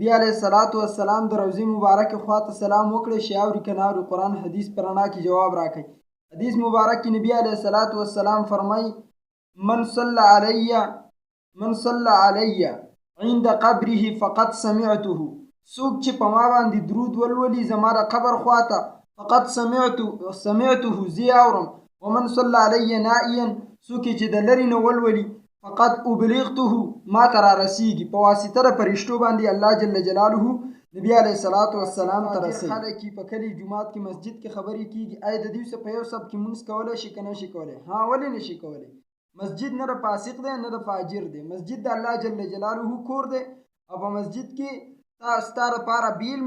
نبی علیه الصلاۃ والسلام د روضې مبارکې خواته سلام وکړی چې اوري که نه اوري قرآن حدیث په رڼا کې جواب راکړي. حدیث مبارک کې نبی علیه الصلاۃ والسلام فرمایي من صلى علي عند قبره فقد سمعته، څوک چې په ما باندې درود ولولي زما د قبر خواته فقد سمعته زه اورم. ومن صلى علي نائيا، څوک چې د لرې نه ولولي فقد ابلغته ما ته را رسیږي. په واسطه د فرشتو باندې الله جل جلاله نبی علیه الصلاۃ والسلام ته رسوي. خلک په کلي جومات کې مسجد کې خبرې کېږي آیا د دوی په یو صف کې مونځ کولی شي که نه شي کولی؟ ها، ولې نه شي کولی؟ مسجد نه د فاسق دی نه د فاجر دی، مسجد د الله جل جلاله کور دی او په مسجد کې ستا لپاره بیل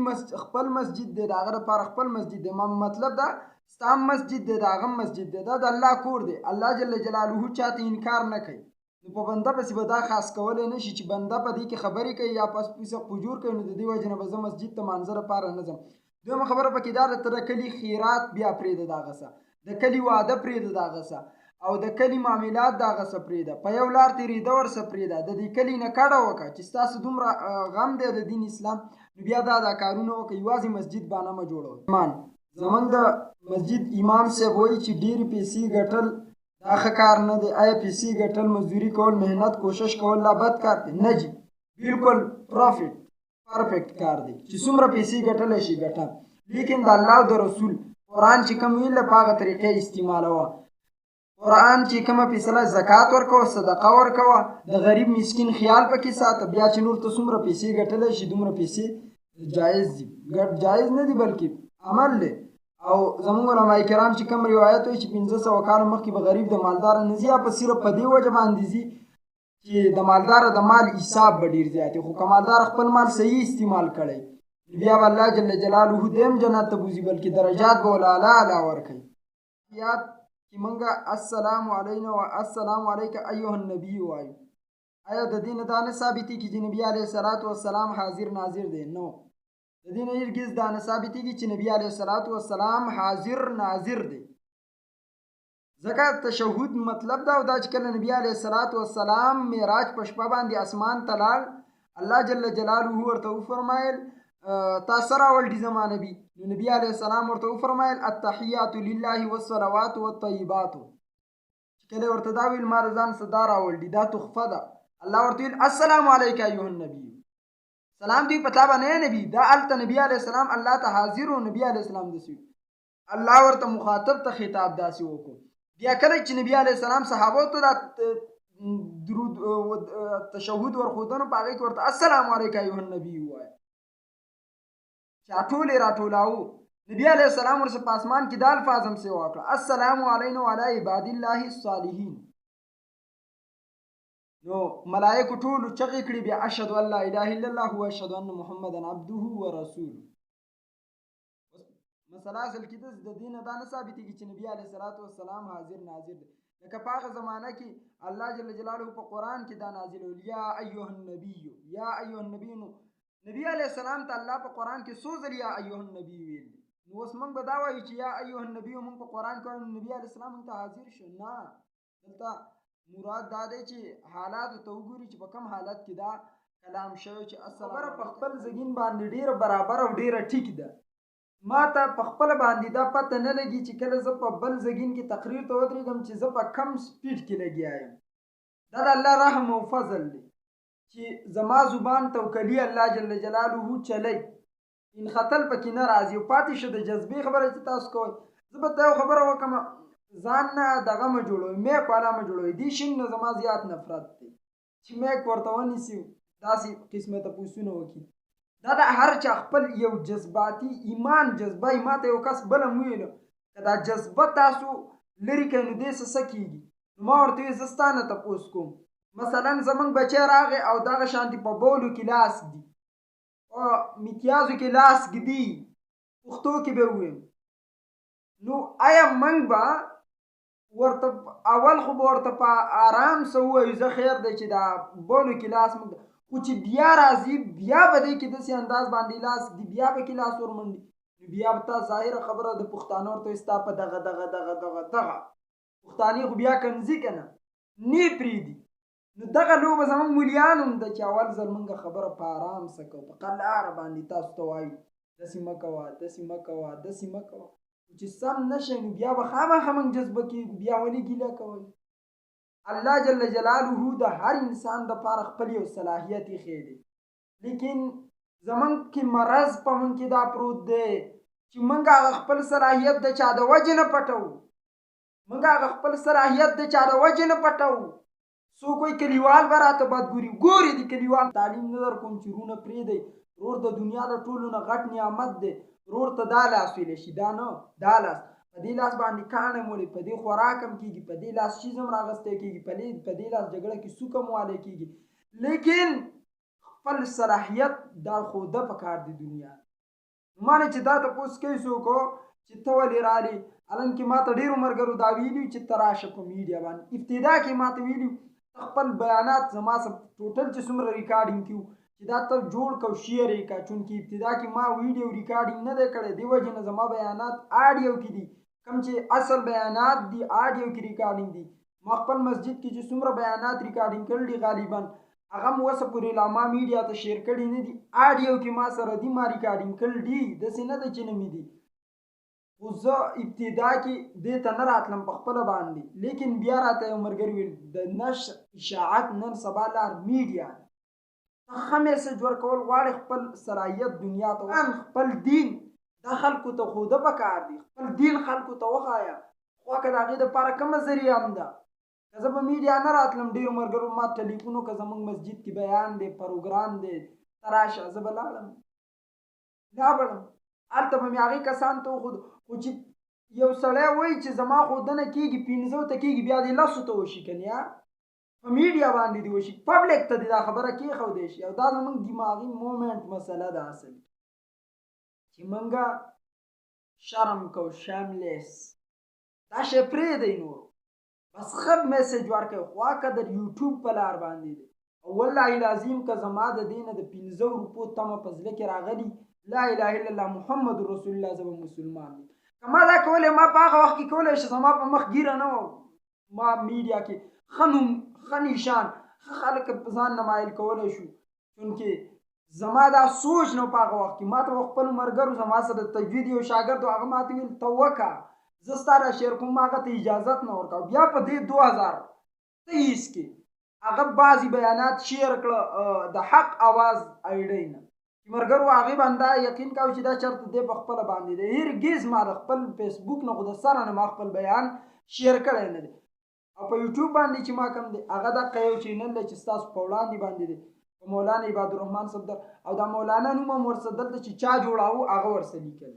خپل مسجد دی، د هغه لپاره خپل مسجد دی. مطلب دا ستا مسجد دی د هغه مسجد دی، دا د الله کور دی. الله جل جلاله چاته انکار نه کوي. نو په بنده پسې به دا خاص کولی نه شي چې بنده په دې کې خبرې کوي یا پس فسق فجور کوي، نو د دې وجې نه به زه مسجد ته مانځه لپاره نه ځم. دویمه خبره پکې دا ده ته د کلي خیرات بیا پرېږده د هغه څه، د کلي واده پرېږده د هغه څه، او د کلي معاملات د هغه څه پرېږده، په یو لار تېرېده ورسه پرېږده، د دې کلي نه کډه وکړه چې ستاسو دومره غم دی د دین اسلام، نو بیا دا کارونه وکړه. یوازې مسجد باندې مه جوړوئ. زمونږ د مسجد امام صاحب وایي چې ډېرې پیسې ګټل دا ښه کار نه دی. آیا پیسې ګټل، مزدوري کول، محنت کوشش کول دا بد کار دی؟ نه جي، بالکل پرفیکټ کار دی چې څومره پیسې ګټلی شي ګټه، لیکن د الله او د رسول قرآن چې کوم ویل په هغه طریقې استعمالوه. قرآن چې کومه فیصله زکات ورکوه، صدقه ورکوه، د غریب مسکین خیال پکې ساته. بیا چې نور ته څومره پیسې ګټلی شي دومره پیسې جایز دي، جایز نه دي بلکې عمل دی. او زمونږ علماء کرام چې کوم روایت وایي چې 500 کاله مخکې به غریب د مالدار نه ځي، په صرف په دې وجه باندې ځي چې د مالدار د مال حساب به ډېر زیات وي، خو که مالدار خپل مال صحیح استعمال کړی بیا به الله جل جلاله دیم جنت ته بوځي، بلکې درجات به ول اعلی ورکوي. یاد چې مونږه السلام علینا و السلام علیک ایها النبی وایو، آیا د دې نه دا نه ثابتېږي چې نبی علیه الصلاۃ والسلام حاضر ناظر دی؟ نو د دې نه هرګز دا نه ثابتېږي چې نبی علیه الصلاۃ والسلام حاضر ناظر دی. ځکه تشهد مطلب دا او دا چې کله نبی علیه الصلاۃ والسلام معراج په شپه باندې اسمان ته لاړ، الله جل جلاله ورته وفرمایل تا څه راوړي زما نبي؟ نو نبی علیه السلام ورته وفرمایل التحیات لله والصلوات والطیبات. چې کله ورته دا ویل ما د ځان څه دا راوړي، دا تحفه ده. الله ورته ویل السلام علیک ایها النبی، سلام دوی پتا باندې نبی. دا الته نبی علیه السلام الله ته حاضر او نبی علیه السلام دسی الله ورته مخاطب ته خطاب داسې وکړو. بیا کله چې نبی علیه السلام صحابه ته درود تشهد ورخودنو په هغې کې ورته السلام علیک ایها النبی ووایه، چا ټولې راټولاو. نبی علیه السلام ورسه په اسمان کې دا الفاظ هم سې وکړه السلام علینا وعلی عباد الله الصالحین. نو ملائکو ټولو چغې کړي بیا اشهد ان لا اله الا الله و اشهد ان محمدا عبده و رسوله. مسله اصل کې د دې نه دا نه ثابتېږي چې نبی علیه الصلاۃ والسلام حاضر ناظر دی، لکه په هغه زمانه کې الله جل جلاله په قرآن کې دا نازلول یا ایها النبی یا ایها النبی. نو نبی علیه السلام ته الله په قرآن کې څو ځل یا ایها النبی ویل. نو اوس موږ به دا وایو چې یا ایها النبی موږ په قرآن کې وایو نبی علیه السلام موږ ته حاضر شو؟ نه، دلته مراد دا دی چې حالاتو ته وګوري چې په کوم حالت کې دا کلام شوی چې خبره په خپل زګین باندې ډېره برابر او ډېره ټیک ده. ما ته په خپله باندې دا پته نه لګي چې کله زه په بل زګین کې تقریر ته ودرېږم چې زه په کم سپیډ کې لګیا یم. دا د الله رحم او فضل دی چې زما زبان توکلي الله جل جلاله چلی انخطل پکې نه راځي. او پاتې شه د جذبې خبره چې تاسو کوئ، زه به ته یو خبره وکړم ځان نه دغه مه جوړوئ، میک والا مه جوړوئ. دې شین نه زما زیات نفرت دی چې میک ورته ونیسي داسې قسمه تپوسونه وکړي. دا د هر چا خپل یو جذباتي ایمان جذبه ما ته یو کس بله م ویلو که دا جذبه تاسو لرې کړئ نو دې څه کېږي. نو ما ورته ویل زه ستا نه تپوس کوم، مثلا زمونږ بچی راغی او دغه شانتې په بولو کې لاس ږدي، په میتیازو کې لاس ږدي، پښتو کې به وویم، نو آیا موږ به ورته اول خو به ورته په آرام څه ووایو زه خیر دی چې دا بولو کې لاس موږ، خو چې بیا راځي بیا به دی کې داسې انداز باندې لاس ږدي، بیا به کې لاس ورمنډي، نو بیا به تا ظاهره خبره د پښتانه ورته وایي ستا په دغه پښتانې خو بیا کنځي که نه نه پرېږدي. نو دغه لوبه زمونږ مولیان هم ده چې اول ځل مونږ خبره په ارام سره کوو، په قلاره باندې تاسو ته وایو داسې مه کوه، داسې مه کوه، داسې مه کوه. چې سم نه شئ نو بیا به خامخا مونږ جذبه کېږو، بیا ولې ګیله کوئ؟ الله جل جلاله د هر انسان دپاره خپل یو صلاحیت ایښی دی، لیکن زمونږ کې مرض په مونږ کې دا پروت دی چې مونږ هغه خپل صلاحیت د چا د وجې نه پټوو، مونږ هغه خپل صلاحیت د چا د وجې نه پټوو. څوک وایي کلیوال به راته بد ګوري د کلیوال تعلیم نه در کوم چې رونه پرېږدئ، ورور د دنیا د ټولو نه غټ نعمت دی، ورور ته دا لاس ویلی شي، دا نه، دا لاس په دې لاس باندې کاڼی موړي، په دې خوراک هم کېږي، په دې لاس شیز هم راغستی کېږي، په دې لاس جګړه کې سوک هم والی کېږي، لیکن خپل صلاحیت دا ښوده پکار دی دنیا. ما نه چې دا تپوس کوي څوک چې ته ولې رالې، الان کې ما ته ډېرو ملګرو دا ویلي چې ته راشه په میډیا باندې، ابتدا کې ما ته ویلي خپل بیانات زما ټوټل چې څومره ریکارډینګ کیو چې دا ته جوړ کو شیر یې کا، چونکې ابتدا کې ما ویډیو ریکارډینګ نه دی کړی، دې وجې نه زما بیانات آډیو کې دي، کوم چې اصل بیانات دي آډیو کې ریکارډینګ دي. ما خپل مسجد کې چې څومره بیانات ریکارډینګ کړل دي غالبا هغه مو اوسه پورې لا ما میډیا ته شیر کړي نه دي، آډیو کې ما سره دي، ما ریکارډینګ کړل دي، داسې نه ده چې نه مې دي. خو زه ابتدا کې دې ته نه راتلم په خپله باندې، لیکن بیا راته یو ملګري ویل د نشر اشاعت نن سبا لار میډیا ده، ته ښه میسج ورکول غواړې خپل صلاحیت دنیا ته خپل دین دا خلکو ته ښوده پکار دي، خپل دین خلکو ته وښایه، خو که د هغې دپاره کومه ذریعه هم ده. که زه په میډیا نه راتلم ډېرو ملګرو ما ټلیفون وکړه زموږ مسجد کې بیان دی پروګرام دی ته راشه، زه به لاړم هلته به مې هغې کسانو ته وښود، خو چې یو سړی وایي چې زما ښودنه کېږي 500 ته کېږي بیا دې 10 ته وشي که نه په میډیا باندې دې وشي، پبلک ته دې دا خبره کېښودی شي. او دا زموږ دماغي مومنټ مسله ده اصل چې موږ شرم کوو، شیملیس دا شی پرېږدئ نور بس ښه میسج ورکوئ. خو که د یوټیوب په لار باندې دی او والله العظیم که زما د دې نه د 500 روپو تمه په زړه کې راغلي لا اله الا الله محمد رسول الله زه به مسلمان یم. که ما دا کولی ما په هغه وخت کې کولی شي زما په مخ ګیره نه وه، ما میډیا کې ښه نوم ښه نشان ښه خلک په ځان نه مایل کولی شو، چونکې زما دا سوچ نه په هغه وخت کې. ما ته خپلو ملګرو زما سره د تجوید یو شاګرد و هغه ما ته ویل ته وکړه زه ستا را شعر کوم، ما هغه ته اجازت نه ورکوه. بیا په دې 2023 کې هغه بعضې بیانات شعر کړه د حق اواز ایډۍ نه، چې ملګرو هغې باندې دا یقین کوه چې دا چېرته دی په خپله باندې دی، هرګز ما د خپل فیسبوک نه خو د سره نه ما خپل بیان شیر کړی نه دی. او په یوټیوب باندې چې ما کوم دی هغه دقه یو چینل دی چې ستاسو په وړاندې باندې دی په مولانا عبادالرحمن صفدر، او دا مولانا نوم هم ورسره دلته چې چا جوړاوه هغه ورسره لیکل،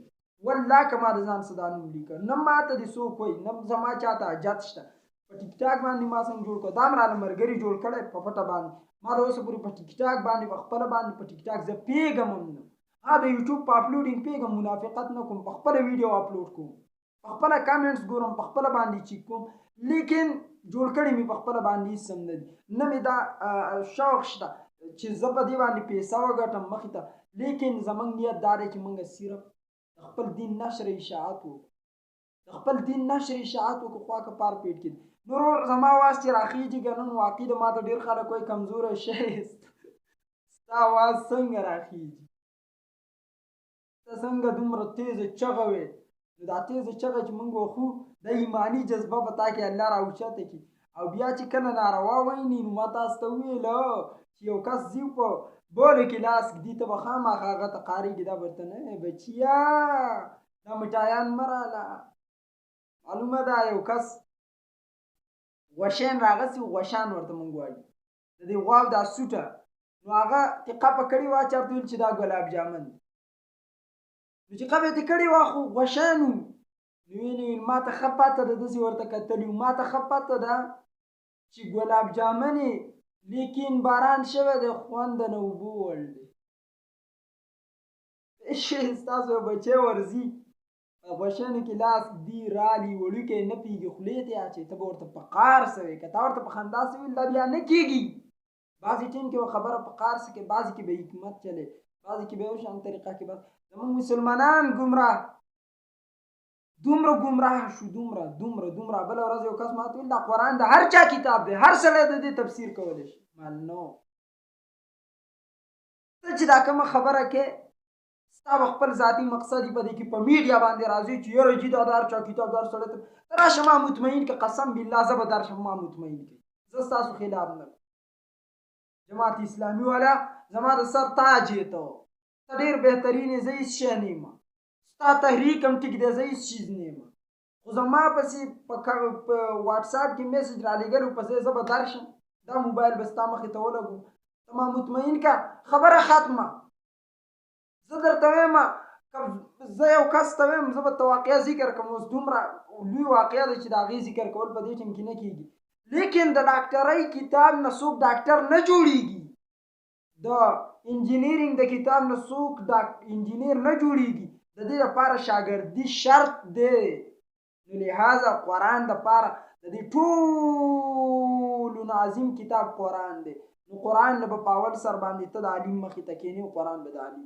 والله که ما د ځان څه دا نوم لیکه نه ماته دې څوک وایي نه زما چاته حاجت شته. په ټیک ټاک باندې ما څنګه جوړ کړه دا هم راله ملګري جوړ کړی په پټه باندې، ما د اوسه پورې په ټیک ټاک باندې په خپله باندې په ټیک ټاک زه پیږم هم نه، د یوټیوب په اپلوډینګ پیږم، منافقت نه کوم، په خپله ویډیو اپلوډ کوم، په خپله کامنټس ګورم، په خپله باندې چیک کوم، لیکن جوړ کړي مې په خپله باندې هېڅ هم نه دي، نه مې دا شوق شته چې زه په دې باندې پیسه وګټم مخې ته، لیکن زموږ نیت دا دی چې موږ صرف د خپل دین نشر اشاعت وکړو، د خپل دین نشر اشاعت وکړو، خوا که پار پیټ کړي. نور زما اواز چې راخیږي که نن واقع د ما ته ډېر خلک وایي کمزوری شی ستا اواز څنګه راخیږي، ته څنګه دومره تیزه چغه وې، نو دا تیزه چغه چې موږ وخو د ایماني جذبه په تا کې الله راوچته کړي. او بیا چې کله ناروا ویني نو ما تاسو ته وویله چې یو کس ځي په بولو کې لاس ږدي ته به خامخا هغه ته قارېږي دا به ورته نه بچیا دا مټایان مه راله، معلومه ده یو کس غوشین راغسي غوشان ورته مونږ وایو د دې غواو دا سوټه، نو هغه تې قپه کړې وه چا ورته ویل چې دا ګلاب جامن، نو چې قپه یې تې کړې وه خو غوشان وو، نو ویلې ما ته ښه پته ده داسې ورته کتلي وو، ما ته ښه پته ده چې ګلاب جامن یې لیکن باران شوی دی خوند د نه اوبو وړ دی. ستاسو یو بچی ورځي غوښانو کې لاس ږدي رالي وړوکی نه پوهېږي خولې ته یې اچوي ته به ورته په قار څه وایې، که تا ورته په خندا څه ویل دا بیا نه کېږي. بعضې ټیم کې به خبره په قار څه کوي، بعضې کې به حکمت چلی، بعضې کې به یو شان طریقه کې بس زموږ مسلمانان ګمراه دومره ګمراه شو، دومره دومره دومره. بله ورځ یو کس ماته ویل دا قرآن د هر چا کتاب دی، هر سړی د دې تفسیر کولی شي. نو ته چې دا کومه خبره کې ستا به خپل ذاتي مقصد په دې کې په میډیا باندې راځي چې یاره جي دا د هر چا کتاب د هر سړی ته راشه ما مطمئن که قسم بالله زه به درشم ما مطمئن کړي. زه ستاسو خلاف نه جماعت اسلامي والا زما د سر تاج یې ته ته ډېر بهترین یې، زه هېڅ شی نه یم، ستا تحریک هم ټیک دی، زه هېڅ چیز نه یم. خو زما پسې په واټساپ کې میسج رالیږلو پسې زه به درشم، دا موبایل به ستا مخې ته ولګو، ته ما مطمئن که خبره ختمه. زه درته وایم زه یو کس ته وایم زه به ته واقعه ذکر کوم، اوس دومره لوی واقعه ده چې د هغې ذکر کول په دې ټیم کې نه کېږي. لیکن د ډاکټرۍ کتاب نه څوک ډاکټر نه جوړېږي، د انجینیرینګ د کتاب نه څوک انجینیر نه جوړېږي. د دې لپاره شاګردي شرط دی. نو لہذا قرآن دپاره د دې ټولو نه عظیم کتاب قرآن دی. نو قرآن نه به په اول سر باندې ته د عالم مخې ته کښېنې او قرآن به د عالم